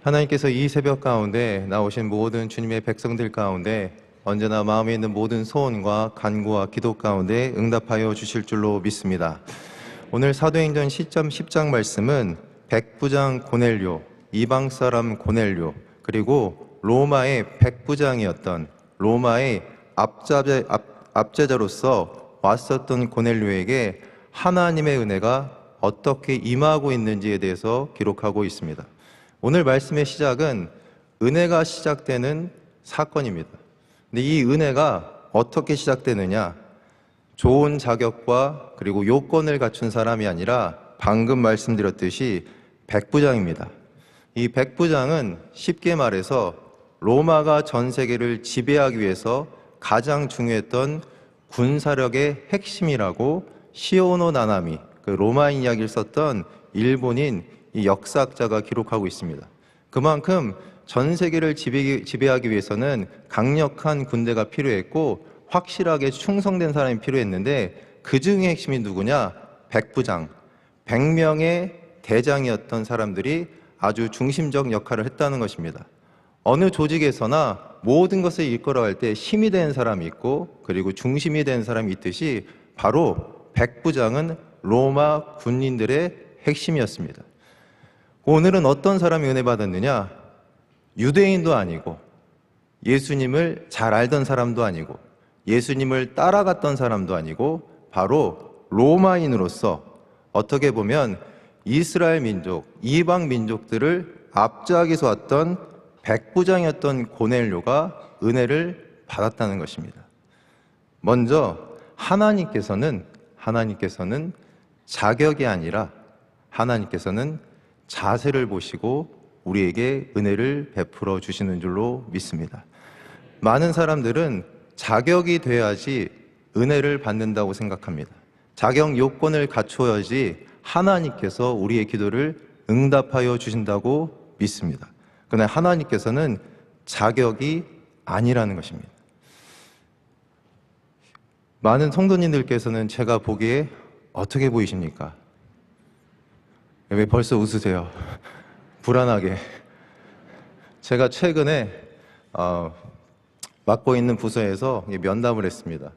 하나님께서 이 새벽 가운데 나오신 모든 주님의 백성들 가운데 언제나 마음에 있는 모든 소원과 간구와 기도 가운데 응답하여 주실 줄로 믿습니다. 오늘 사도행전 10장 말씀은 백부장 고넬료, 이방 사람 고넬료, 그리고 로마의 백부장이었던 로마의 압제자로서 왔었던 고넬료에게 하나님의 은혜가 어떻게 임하고 있는지에 대해서 기록하고 있습니다. 오늘 말씀의 시작은 은혜가 시작되는 사건입니다. 근데 이 은혜가 어떻게 시작되느냐? 좋은 자격과 그리고 요건을 갖춘 사람이 아니라 방금 말씀드렸듯이 백부장입니다. 이 백부장은 쉽게 말해서 로마가 전 세계를 지배하기 위해서 가장 중요했던 군사력의 핵심이라고 시오노 나나미, 그 로마인 이야기를 썼던 일본인 이 역사학자가 기록하고 있습니다. 그만큼 전 세계를 지배하기 위해서는 강력한 군대가 필요했고 확실하게 충성된 사람이 필요했는데 그 중에 핵심이 누구냐? 백부장, 100명의 대장이었던 사람들이 아주 중심적 역할을 했다는 것입니다. 어느 조직에서나 모든 것을 이끌어갈 때 힘이 된 사람이 있고 그리고 중심이 된 사람이 있듯이 바로 백부장은 로마 군인들의 핵심이었습니다. 오늘은 어떤 사람이 은혜 받았느냐? 유대인도 아니고 예수님을 잘 알던 사람도 아니고 예수님을 따라갔던 사람도 아니고 바로 로마인으로서 어떻게 보면 이스라엘 민족, 이방 민족들을 압제하기서 왔던 백부장이었던 고넬료가 은혜를 받았다는 것입니다. 먼저 하나님께서는 자격이 아니라 하나님께서는 자세를 보시고 우리에게 은혜를 베풀어 주시는 줄로 믿습니다. 많은 사람들은 자격이 돼야지 은혜를 받는다고 생각합니다. 자격 요건을 갖추어야지 하나님께서 우리의 기도를 응답하여 주신다고 믿습니다. 그러나 하나님께서는 자격이 아니라는 것입니다. 많은 성도님들께서는 제가 보기에 어떻게 보이십니까? 왜 벌써 웃으세요? 불안하게. 제가 최근에 맡고 있는 부서에서 면담을 했습니다.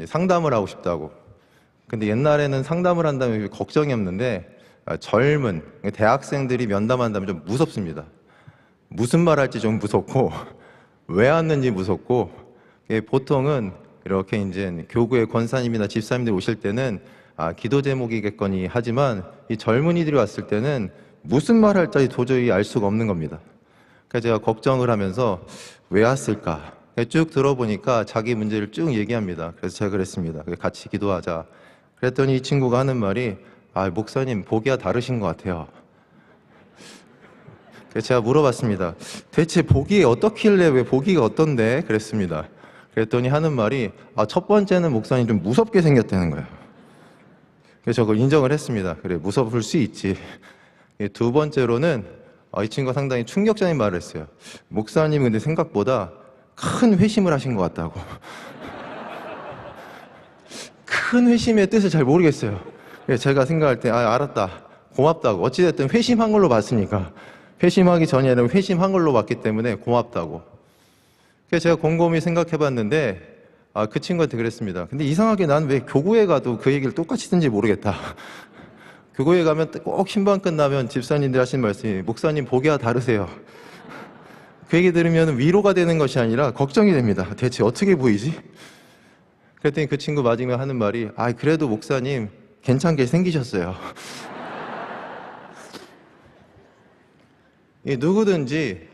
상담을 하고 싶다고. 근데 옛날에는 상담을 한다면 걱정이 없는데 젊은 대학생들이 면담한다면 좀 무섭습니다. 무슨 말 할지 좀 무섭고 왜 왔는지 무섭고 보통은 이렇게 이제 교구의 권사님이나 집사님들이 오실 때는 기도 제목이겠거니 하지만 이 젊은이들이 왔을 때는 무슨 말 할지 도저히 알 수가 없는 겁니다. 그래서 제가 걱정을 하면서 왜 왔을까? 쭉 들어보니까 자기 문제를 쭉 얘기합니다. 그래서 제가 그랬습니다. 같이 기도하자. 그랬더니 이 친구가 하는 말이 목사님 보기가 다르신 것 같아요. 그래서 제가 물어봤습니다. 대체 보기에 어떻길래 왜 보기가 어떤데? 그랬습니다. 그랬더니 하는 말이 첫 번째는 목사님 좀 무섭게 생겼다는 거예요. 그래서 저걸 인정을 했습니다. 그래, 무서울 수 있지. 두 번째로는 이 친구가 상당히 충격적인 말을 했어요. 목사님 근데 생각보다 큰 회심을 하신 것 같다고. 큰 회심의 뜻을 잘 모르겠어요. 그래서 제가 생각할 때 알았다, 고맙다고. 어찌됐든 회심한 걸로 봤으니까. 회심하기 전이 아니라 회심한 걸로 봤기 때문에 고맙다고. 그래서 제가 곰곰이 생각해 봤는데 그 친구한테 그랬습니다. 근데 이상하게 난 왜 교구에 가도 그 얘기를 똑같이 듣는지 모르겠다. 교구에 가면 꼭 신방 끝나면 집사님들 하신 말씀이 목사님 보기가 다르세요. 그 얘기 들으면 위로가 되는 것이 아니라 걱정이 됩니다. 대체 어떻게 보이지? 그랬더니 그 친구 마지막에 하는 말이 그래도 목사님 괜찮게 생기셨어요. 누구든지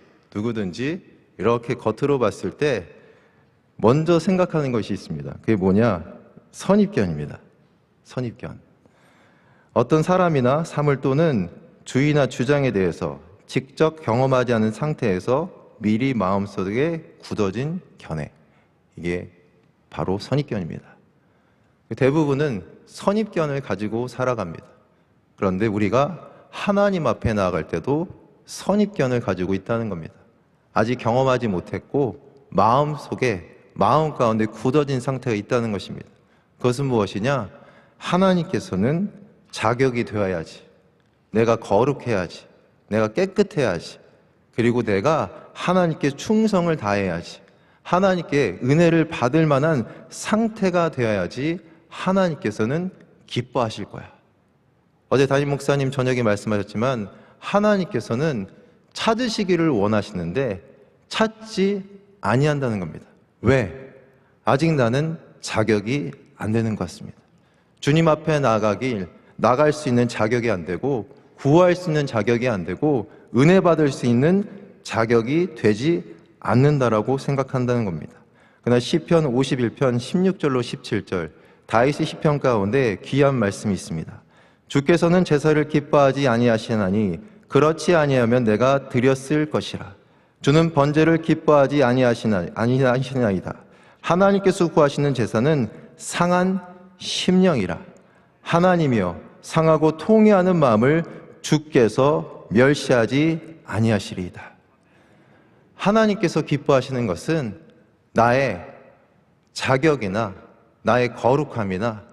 이렇게 겉으로 봤을 때 먼저 생각하는 것이 있습니다. 그게 뭐냐? 선입견입니다. 선입견. 어떤 사람이나 사물 또는 주의나 주장에 대해서 직접 경험하지 않은 상태에서 미리 마음속에 굳어진 견해. 이게 바로 선입견입니다. 대부분은 선입견을 가지고 살아갑니다. 그런데 우리가 하나님 앞에 나아갈 때도 선입견을 가지고 있다는 겁니다. 아직 경험하지 못했고 마음 가운데 굳어진 상태가 있다는 것입니다. 그것은 무엇이냐? 하나님께서는 자격이 되어야지, 내가 거룩해야지, 내가 깨끗해야지, 그리고 내가 하나님께 충성을 다해야지, 하나님께 은혜를 받을 만한 상태가 되어야지 하나님께서는 기뻐하실 거야. 어제 담임 목사님 저녁에 말씀하셨지만 하나님께서는 찾으시기를 원하시는데 찾지 아니한다는 겁니다. 왜? 아직 나는 자격이 안 되는 것 같습니다. 주님 앞에 나갈 수 있는 자격이 안 되고, 구할 수 있는 자격이 안 되고, 은혜 받을 수 있는 자격이 되지 않는다라고 생각한다는 겁니다. 그러나 시편 51편 16절로 17절 다윗의 시편 가운데 귀한 말씀이 있습니다. 주께서는 제사를 기뻐하지 아니하시나니 그렇지 아니하면 내가 드렸을 것이라. 주는 번제를 기뻐하지 아니하시나이다. 하나님께서 구하시는 제사는 상한 심령이라. 하나님이여 상하고 통회하는 마음을 주께서 멸시하지 아니하시리이다. 하나님께서 기뻐하시는 것은 나의 자격이나 나의 거룩함이나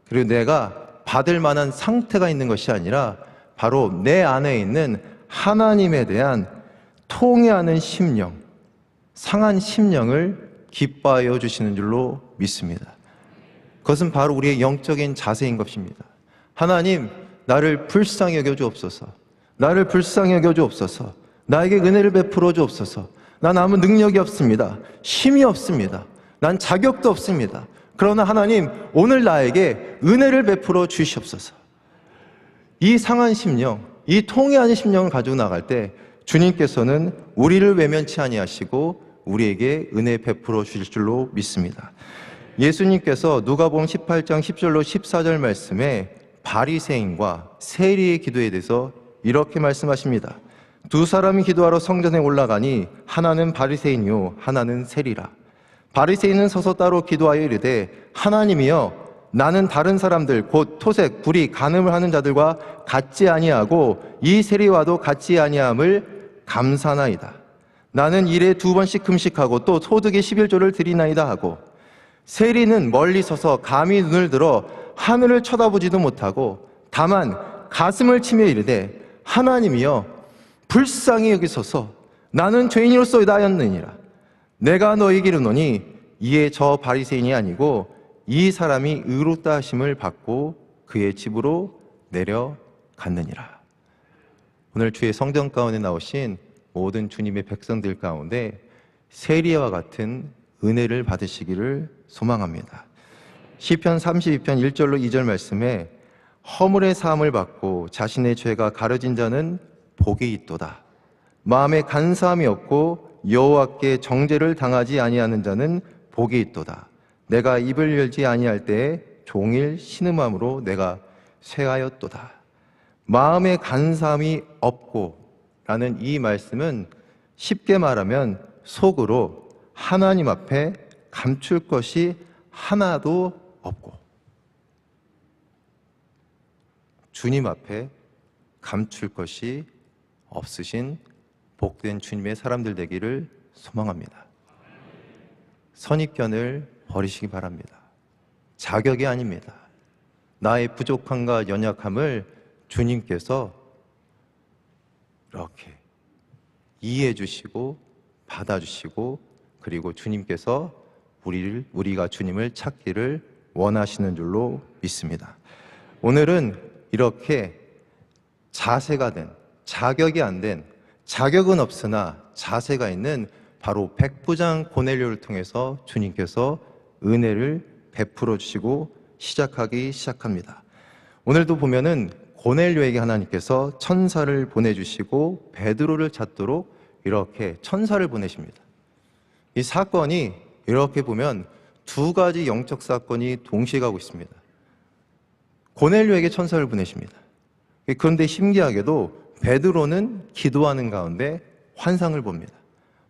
그리고 내가 받을 만한 상태가 있는 것이 아니라 바로 내 안에 있는 하나님에 대한 통회하는 심령, 상한 심령을 기뻐하여 주시는 줄로 믿습니다. 그것은 바로 우리의 영적인 자세인 것입니다. 하나님, 나를 불쌍히 여겨 주옵소서. 나를 불쌍히 여겨 주옵소서. 나에게 은혜를 베풀어 주옵소서. 난 아무 능력이 없습니다. 힘이 없습니다. 난 자격도 없습니다. 그러나 하나님, 오늘 나에게 은혜를 베풀어 주시옵소서. 이 상한 심령, 이 통회하는 심령을 가지고 나갈 때 주님께서는 우리를 외면치 아니하시고 우리에게 은혜 베풀어 주실 줄로 믿습니다. 예수님께서 누가복음 18장 10절로 14절 말씀에 바리새인과 세리의 기도에 대해서 이렇게 말씀하십니다. 두 사람이 기도하러 성전에 올라가니 하나는 바리새인이요 하나는 세리라. 바리새인은 서서 따로 기도하여 이르되 하나님이여 나는 다른 사람들 곧 토색, 불의, 간음을 하는 자들과 같지 아니하고 이 세리와도 같지 아니함을 감사나이다. 나는 일에 2번씩 금식하고 또 소득의 11조를 드리나이다 하고 세리는 멀리 서서 감히 눈을 들어 하늘을 쳐다보지도 못하고 다만 가슴을 치며 이르되 하나님이여 불쌍히 여기소서 나는 죄인으로소이다 하였느니라. 내가 너희에게 이르노니 이에 저 바리새인이 아니고 이 사람이 의롭다 하심을 받고 그의 집으로 내려갔느니라. 오늘 주의 성전 가운데 나오신 모든 주님의 백성들 가운데 세리와 같은 은혜를 받으시기를 소망합니다. 시편 32편 1절로 2절 말씀에 허물의 사함을 받고 자신의 죄가 가려진 자는 복이 있도다. 마음에 간사함이 없고 여호와께 정죄를 당하지 아니하는 자는 복이 있도다. 내가 입을 열지 아니할 때에 종일 신음함으로 내가 쇠하였도다. 마음에 간사함이 없고 라는 이 말씀은 쉽게 말하면 속으로 하나님 앞에 감출 것이 하나도 없고 주님 앞에 감출 것이 없으신 복된 주님의 사람들 되기를 소망합니다. 선입견을 버리시기 바랍니다. 자격이 아닙니다. 나의 부족함과 연약함을 주님께서 이렇게 이해해 주시고 받아주시고 그리고 주님께서 우리가 주님을 찾기를 원하시는 줄로 믿습니다. 오늘은 이렇게 자세가 된, 자격이 안 된, 자격은 없으나 자세가 있는 바로 백부장 고넬료를 통해서 주님께서 은혜를 베풀어 주시고 시작합니다. 오늘도 보면은 고넬료에게 하나님께서 천사를 보내주시고 베드로를 찾도록 이렇게 천사를 보내십니다. 이 사건이 이렇게 보면 두 가지 영적 사건이 동시에 가고 있습니다. 고넬료에게 천사를 보내십니다. 그런데 신기하게도 베드로는 기도하는 가운데 환상을 봅니다.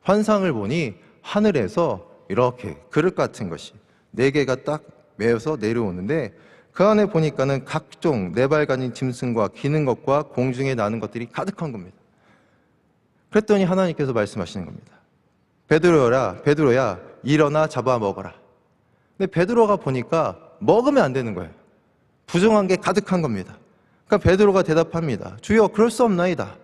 환상을 보니 하늘에서 이렇게 그릇 같은 것이 4개가 딱 메어서 내려오는데 그 안에 보니까는 각종 네발간인 짐승과 기는 것과 공중에 나는 것들이 가득한 겁니다. 그랬더니 하나님께서 말씀하시는 겁니다. 베드로야 일어나 잡아 먹어라. 근데 베드로가 보니까 먹으면 안 되는 거예요. 부정한 게 가득한 겁니다. 그러니까 베드로가 대답합니다. 주여 그럴 수 없나이다.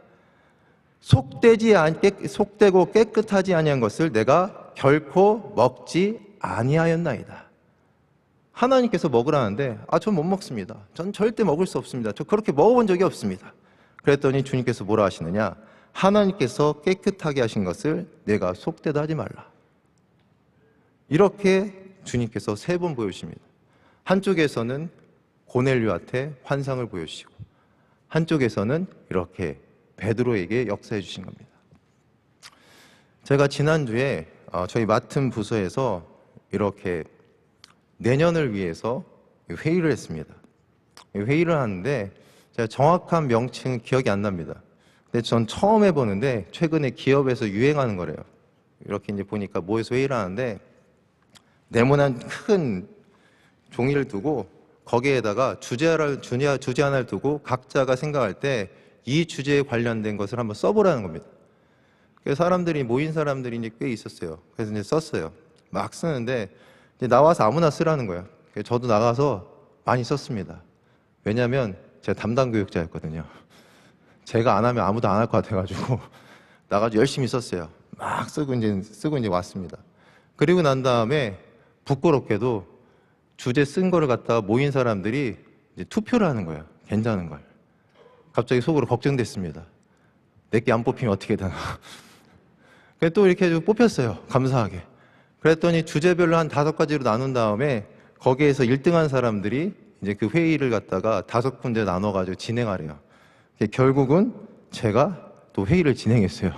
속되고 깨끗하지 아니한 것을 내가 결코 먹지 아니하였나이다. 하나님께서 먹으라는데 전 못 먹습니다. 전 절대 먹을 수 없습니다. 저 그렇게 먹어본 적이 없습니다. 그랬더니 주님께서 뭐라 하시느냐? 하나님께서 깨끗하게 하신 것을 내가 속되다 하지 말라. 이렇게 주님께서 3번 보여주십니다. 한쪽에서는 고넬료한테 환상을 보여주시고 한쪽에서는 이렇게 베드로에게 역사해 주신 겁니다. 제가 지난주에 저희 맡은 부서에서 이렇게 내년을 위해서 회의를 했습니다. 회의를 하는데 제가 정확한 명칭은 기억이 안 납니다. 근데 전 처음 해보는데 최근에 기업에서 유행하는 거래요. 이렇게 이제 보니까 모여서 회의를 하는데 네모난 큰 종이를 두고 거기에다가 주제 하나를 두고 각자가 생각할 때 이 주제에 관련된 것을 한번 써보라는 겁니다. 그래서 모인 사람들이 이제 꽤 있었어요. 그래서 이제 썼어요. 막 쓰는데 이제 나와서 아무나 쓰라는 거예요. 그래서 저도 나가서 많이 썼습니다. 왜냐하면 제가 담당 교육자였거든요. 제가 안 하면 아무도 안 할 것 같아가지고 나가서 열심히 썼어요. 막 쓰고 이제 왔습니다. 그리고 난 다음에 부끄럽게도 주제 쓴 거를 갖다가 모인 사람들이 이제 투표를 하는 거예요. 괜찮은 걸. 갑자기 속으로 걱정됐습니다. 내게 안 뽑히면 어떻게 되나. 그래서 또 이렇게 해서 뽑혔어요. 감사하게. 그랬더니 주제별로 한 5가지로 나눈 다음에 거기에서 1등한 사람들이 이제 그 회의를 갖다가 5군데 나눠가지고 진행하래요. 결국은 제가 또 회의를 진행했어요.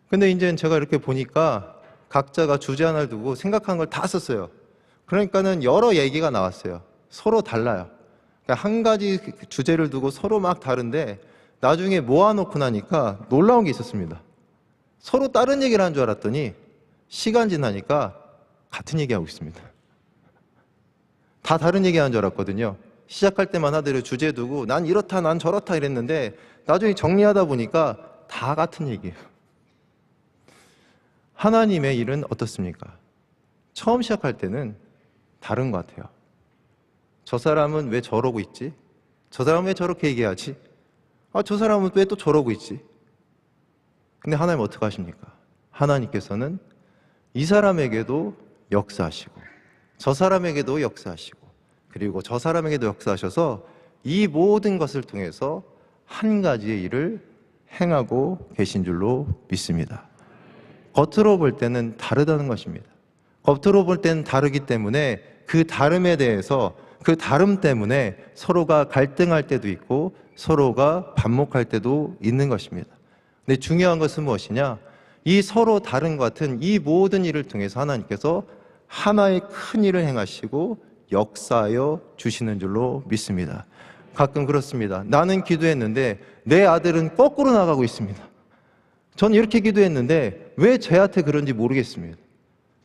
근데 이제 제가 이렇게 보니까 각자가 주제 하나를 두고 생각한 걸 다 썼어요. 그러니까는 여러 얘기가 나왔어요. 서로 달라요. 그러니까 한 가지 주제를 두고 서로 막 다른데 나중에 모아놓고 나니까 놀라운 게 있었습니다. 서로 다른 얘기를 한 줄 알았더니 시간 지나니까 같은 얘기하고 있습니다. 다 다른 얘기 하는 줄 알았거든요. 시작할 때만 하더라도 주제 두고 난 이렇다 난 저렇다 이랬는데 나중에 정리하다 보니까 다 같은 얘기예요. 하나님의 일은 어떻습니까? 처음 시작할 때는 다른 것 같아요. 저 사람은 왜 저러고 있지? 저 사람은 왜 저렇게 얘기하지? 저 사람은 왜 또 저러고 있지? 근데 하나님 어떻게 하십니까? 하나님께서는 이 사람에게도 역사하시고 저 사람에게도 역사하시고 그리고 저 사람에게도 역사하셔서 이 모든 것을 통해서 한 가지의 일을 행하고 계신 줄로 믿습니다. 겉으로 볼 때는 다르다는 것입니다. 겉으로 볼 때는 다르기 때문에 그 다름에 대해서 그 다름 때문에 서로가 갈등할 때도 있고 서로가 반목할 때도 있는 것입니다. 근데 중요한 것은 무엇이냐? 이 서로 다른 것 같은 이 모든 일을 통해서 하나님께서 하나의 큰 일을 행하시고 역사하여 주시는 줄로 믿습니다. 가끔 그렇습니다. 나는 기도했는데 내 아들은 거꾸로 나가고 있습니다. 전 이렇게 기도했는데 왜 쟤한테 그런지 모르겠습니다.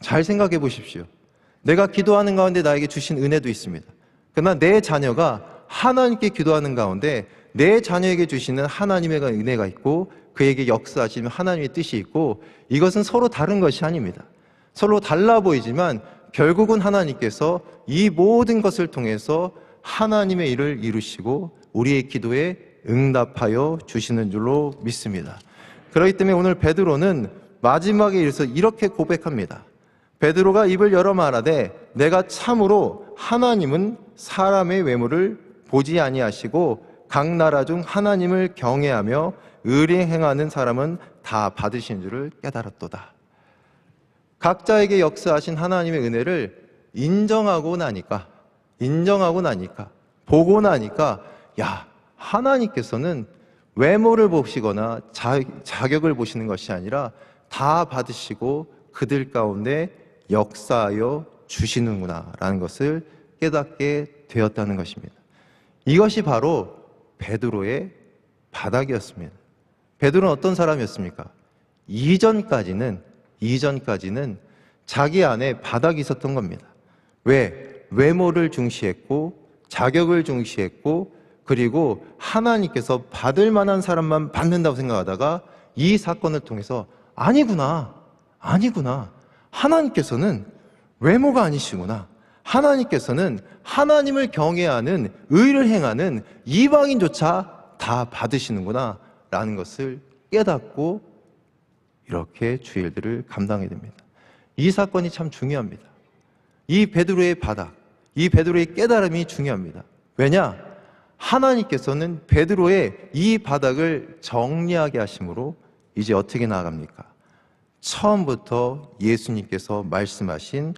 잘 생각해 보십시오. 내가 기도하는 가운데 나에게 주신 은혜도 있습니다. 그러나 내 자녀가 하나님께 기도하는 가운데 내 자녀에게 주시는 하나님의 은혜가 있고 그에게 역사하시는 하나님의 뜻이 있고 이것은 서로 다른 것이 아닙니다. 서로 달라 보이지만 결국은 하나님께서 이 모든 것을 통해서 하나님의 일을 이루시고 우리의 기도에 응답하여 주시는 줄로 믿습니다. 그렇기 때문에 오늘 베드로는 마지막에 이르러서 이렇게 고백합니다. 베드로가 입을 열어 말하되 내가 참으로 하나님은 사람의 외모를 보지 아니하시고 각 나라 중 하나님을 경외하며 의리 행하는 사람은 다 받으신 줄을 깨달았도다. 각자에게 역사하신 하나님의 은혜를 인정하고 나니까 보고 나니까 하나님께서는 외모를 보시거나 자격을 보시는 것이 아니라 다 받으시고 그들 가운데 역사하여 주시는구나라는 것을 깨닫게 되었다는 것입니다. 이것이 바로 베드로의 바닥이었습니다. 베드로는 어떤 사람이었습니까? 이전까지는 자기 안에 바닥이 있었던 겁니다. 왜? 외모를 중시했고 자격을 중시했고 그리고 하나님께서 받을 만한 사람만 받는다고 생각하다가 이 사건을 통해서 아니구나 하나님께서는 외모가 아니시구나. 하나님께서는 하나님을 경외하는 의를 행하는 이방인조차 다 받으시는구나 라는 것을 깨닫고 이렇게 주의 일들을 감당해야 됩니다. 이 사건이 참 중요합니다. 이 베드로의 바닥, 이 베드로의 깨달음이 중요합니다. 왜냐? 하나님께서는 베드로의 이 바닥을 정리하게 하심으로 이제 어떻게 나아갑니까? 처음부터 예수님께서 말씀하신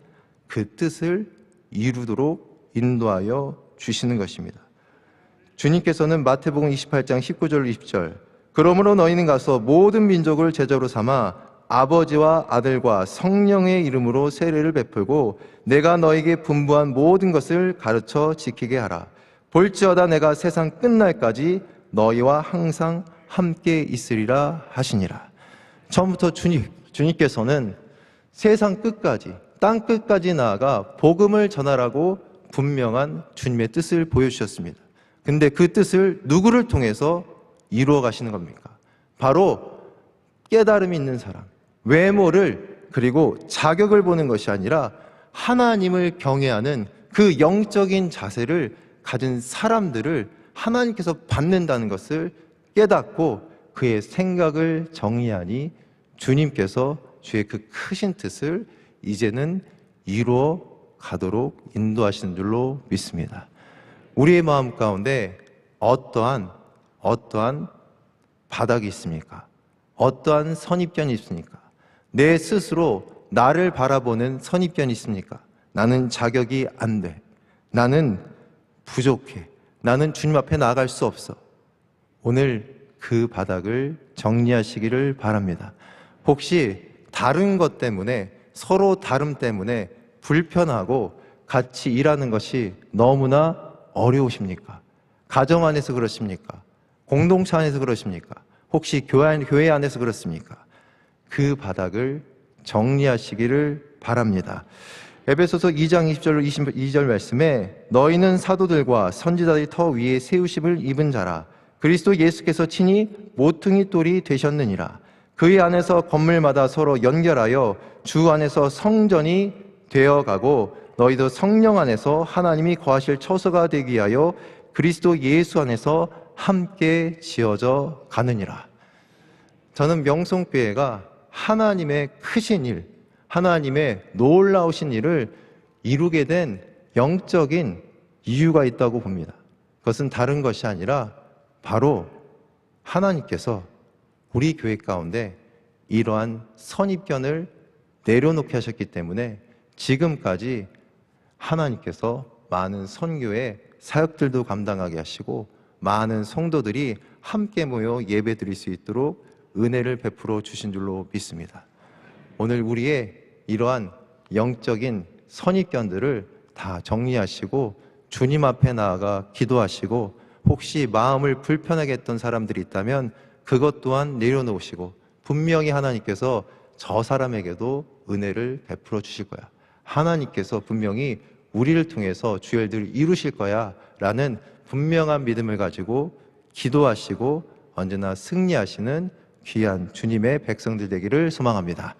그 뜻을 이루도록 인도하여 주시는 것입니다. 주님께서는 마태복음 28장 19절 20절 그러므로 너희는 가서 모든 민족을 제자로 삼아 아버지와 아들과 성령의 이름으로 세례를 베풀고 내가 너에게 분부한 모든 것을 가르쳐 지키게 하라. 볼지어다 내가 세상 끝날까지 너희와 항상 함께 있으리라 하시니라. 처음부터 주님께서는 세상 끝까지, 땅 끝까지 나아가 복음을 전하라고 분명한 주님의 뜻을 보여주셨습니다. 근데 그 뜻을 누구를 통해서 이루어 가시는 겁니까? 바로 깨달음이 있는 사람, 외모를 그리고 자격을 보는 것이 아니라 하나님을 경외하는 그 영적인 자세를 가진 사람들을 하나님께서 받는다는 것을 깨닫고 그의 생각을 정리하니 주님께서 주의 그 크신 뜻을 이제는 이루어 가도록 인도하시는 줄로 믿습니다. 우리의 마음 가운데 어떠한 바닥이 있습니까? 어떠한 선입견이 있습니까? 내 스스로 나를 바라보는 선입견이 있습니까? 나는 자격이 안 돼. 나는 부족해. 나는 주님 앞에 나아갈 수 없어. 오늘 그 바닥을 정리하시기를 바랍니다. 혹시 다른 것 때문에, 서로 다름 때문에 불편하고 같이 일하는 것이 너무나 어려우십니까? 가정 안에서 그러십니까? 공동체 안에서 그러십니까? 혹시 교회 안에서 그렇습니까? 그 바닥을 정리하시기를 바랍니다. 에베소서 2장 20절로 22절 말씀에 너희는 사도들과 선지자들이 터 위에 세우심을 입은 자라. 그리스도 예수께서 친히 모퉁이 돌이 되셨느니라. 그의 안에서 건물마다 서로 연결하여 주 안에서 성전이 되어가고 너희도 성령 안에서 하나님이 거하실 처소가 되기 위하여 그리스도 예수 안에서 함께 지어져 가느니라. 저는 명성교회가 하나님의 크신 일, 하나님의 놀라우신 일을 이루게 된 영적인 이유가 있다고 봅니다. 그것은 다른 것이 아니라 바로 하나님께서 우리 교회 가운데 이러한 선입견을 내려놓게 하셨기 때문에 지금까지 하나님께서 많은 선교의 사역들도 감당하게 하시고 많은 성도들이 함께 모여 예배 드릴 수 있도록 은혜를 베풀어 주신 줄로 믿습니다. 오늘 우리의 이러한 영적인 선입견들을 다 정리하시고 주님 앞에 나아가 기도하시고 혹시 마음을 불편하게 했던 사람들이 있다면 그것 또한 내려놓으시고 분명히 하나님께서 저 사람에게도 은혜를 베풀어 주실 거야. 하나님께서 분명히 우리를 통해서 주의 일들을 이루실 거야 라는 분명한 믿음을 가지고 기도하시고 언제나 승리하시는 귀한 주님의 백성들 되기를 소망합니다.